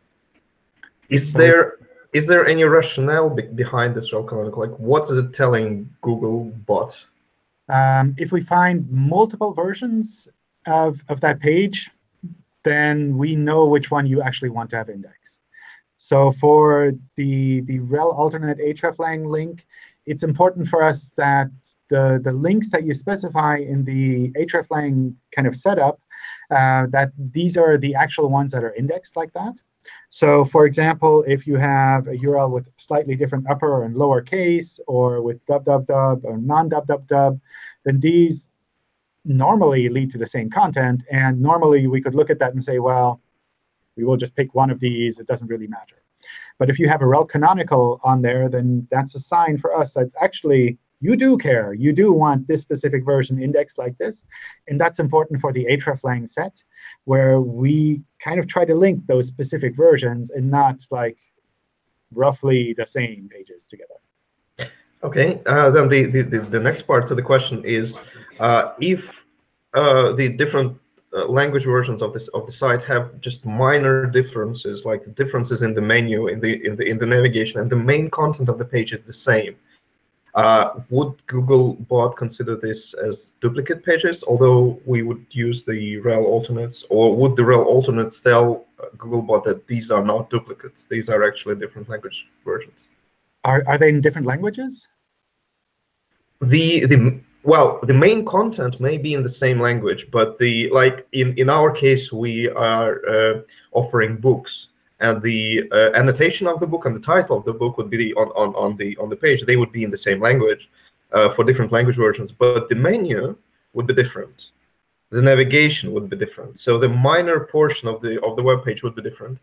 Is there any rationale behind this rel canonical? Like, what is it telling Google bot? If we find multiple versions of that page, then we know which one you actually want to have indexed. So for the rel alternate hreflang link, it's important for us that the links that you specify in the hreflang kind of setup, that these are the actual ones that are indexed like that. So for example, if you have a URL with slightly different upper and lower case, or with www or non-www, then these normally lead to the same content. And normally we could look at that and say, well, we will just pick one of these. It doesn't really matter. But if you have a rel canonical on there, then that's a sign for us that actually you do care. You do want this specific version indexed like this. And that's important for the hreflang set, where we kind of try to link those specific versions and not like roughly the same pages together. Okay, then the next part to the question is if the different language versions of the site have just minor differences, like the differences in the menu, in the navigation, and the main content of the page is the same. Would Googlebot consider this as duplicate pages, although we would use the rel alternates, or would the rel alternates tell Googlebot that these are not duplicates? These are actually different language versions. Are they in different languages? Well, the main content may be in the same language, but like in our case, we are offering books, and the annotation of the book and the title of the book would be on the page. They would be in the same language for different language versions, but the menu would be different. The navigation would be different. So the minor portion of the web page would be different.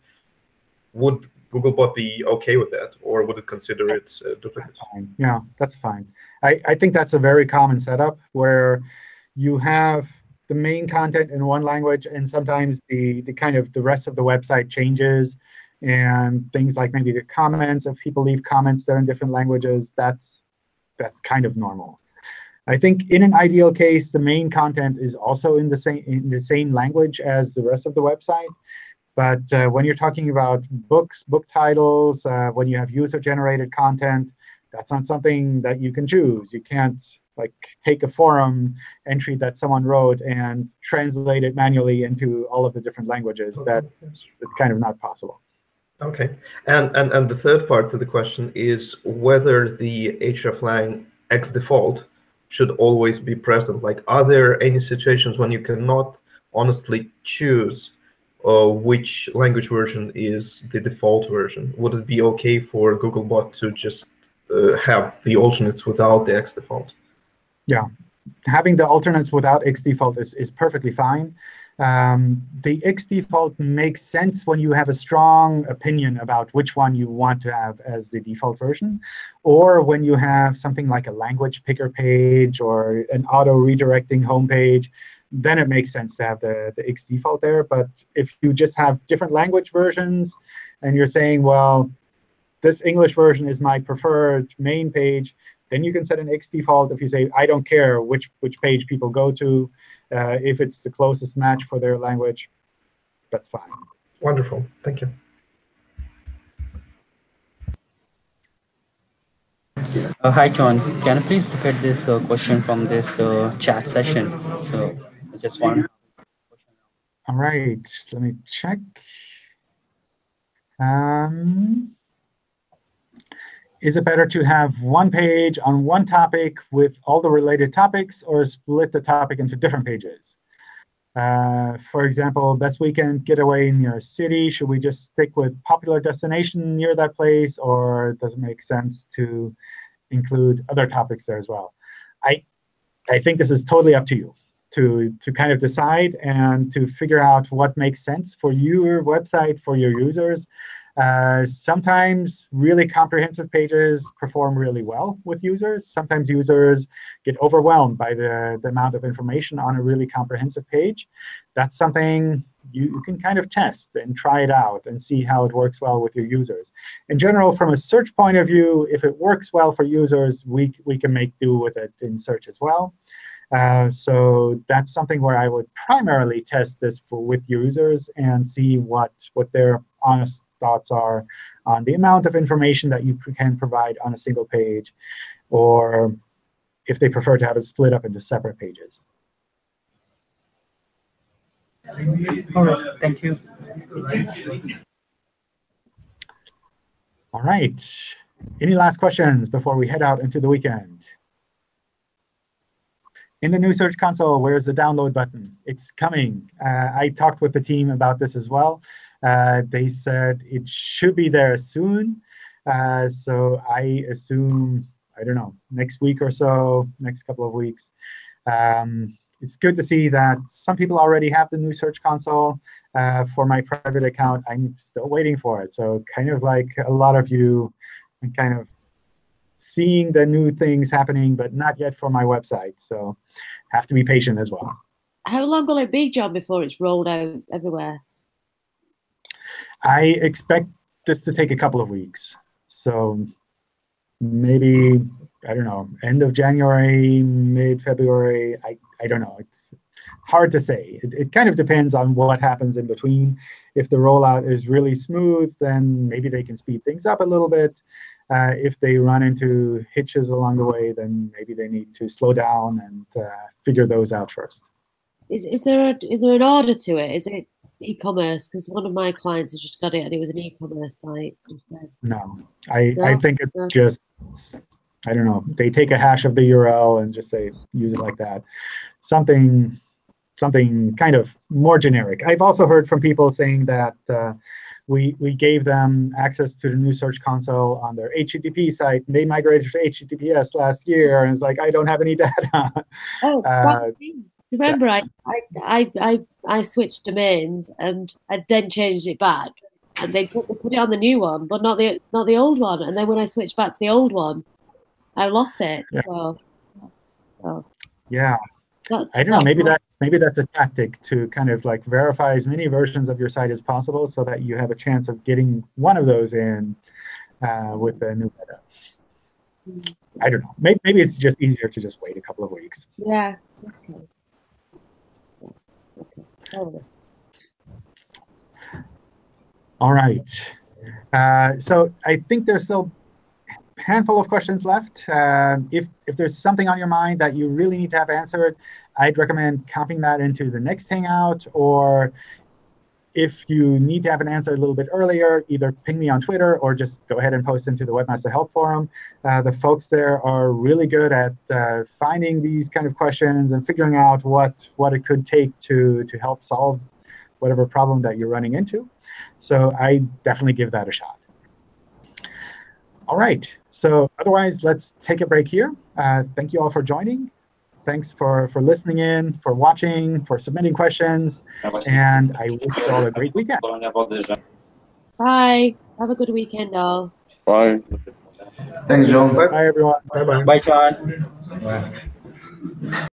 Would Googlebot be OK with that, or would it consider it duplicate? Yeah, that's fine. I think that's a very common setup where you have the main content in one language, and sometimes the rest of the website changes, and things like maybe the comments, if people leave comments there in different languages, that's kind of normal. I think in an ideal case, the main content is also in the same language as the rest of the website. But when you're talking about books, book titles, when you have user-generated content, that's not something that you can choose. You can't like take a forum entry that someone wrote and translate it manually into all of the different languages. It's kind of not possible. OK. And the third part to the question is whether the hreflang X default should always be present. Like, are there any situations when you cannot honestly choose which language version is the default version? Would it be OK for Googlebot to just have the alternates without the X default? Yeah, having the alternates without X default is perfectly fine. The X default makes sense when you have a strong opinion about which one you want to have as the default version, or when you have something like a language picker page or an auto-redirecting homepage. Then it makes sense to have the X default there. But if you just have different language versions and you're saying, well, this English version is my preferred main page, then you can set an X default if you say, I don't care which page people go to. If it's the closest match for their language, that's fine. Wonderful. Thank you. Hi, John. Can you please look at this question from this chat session? So I just want. All right, let me check. Is it better to have one page on one topic with all the related topics, or split the topic into different pages? For example, best weekend getaway in your city. Should we just stick with popular destination near that place, or does it make sense to include other topics there as well? I think this is totally up to you to kind of decide and to figure out what makes sense for your website, for your users. Sometimes really comprehensive pages perform really well with users. Sometimes users get overwhelmed by the amount of information on a really comprehensive page. That's something you can kind of test and try it out and see how it works well with your users. In general, from a search point of view, if it works well for users, we can make do with it in search as well. So that's something where I would primarily test this with users and see what their honest thoughts are on the amount of information that you can provide on a single page, or if they prefer to have it split up into separate pages. All right, thank you. All right. Any last questions before we head out into the weekend? In the new Search Console, where's the download button? It's coming. I talked with the team about this as well. They said it should be there soon. So I assume, I don't know, next week or so, next couple of weeks. It's good to see that some people already have the new Search Console. For my private account, I'm still waiting for it. So kind of like a lot of you, I'm kind of seeing the new things happening, but not yet for my website. So have to be patient as well. How long will it be, John, before it's rolled out everywhere? I expect this to take a couple of weeks. So maybe, I don't know, end of January, mid-February. I don't know. It's hard to say. It kind of depends on what happens in between. If the rollout is really smooth, then maybe they can speed things up a little bit. If they run into hitches along the way, then maybe they need to slow down and figure those out first. Is there an order to it? Is it e-commerce? Because one of my clients has just got it, and it was an e-commerce site instead. No, I think it's just, I don't know. They take a hash of the URL and just say use it like that. Something kind of more generic. I've also heard from people saying that we gave them access to the new Search Console on their HTTP site, and they migrated to HTTPS last year, and it's like, I don't have any data. Oh, remember, I switched domains, and I then changed it back, and they put it on the new one, but not the old one. And then when I switched back to the old one, I lost it. Yeah. So yeah. I don't know. Maybe that's a tactic to kind of like verify as many versions of your site as possible, so that you have a chance of getting one of those in with the new beta. I don't know. Maybe it's just easier to just wait a couple of weeks. Yeah. Okay. All right. So I think there's still handful of questions left. If there's something on your mind that you really need to have answered, I'd recommend copying that into the next Hangout, or if you need to have an answer a little bit earlier, either ping me on Twitter or just go ahead and post into the Webmaster Help Forum. The folks there are really good at finding these kind of questions and figuring out what it could take to help solve whatever problem that you're running into. So I definitely give that a shot. All right. So otherwise, let's take a break here. Thank you all for joining. Thanks for listening in, for watching, for submitting questions. And I wish you all a great weekend. Bye. Have a good weekend, all. Bye. Thanks, John. Bye, everyone. Bye-bye. Bye, John. Bye.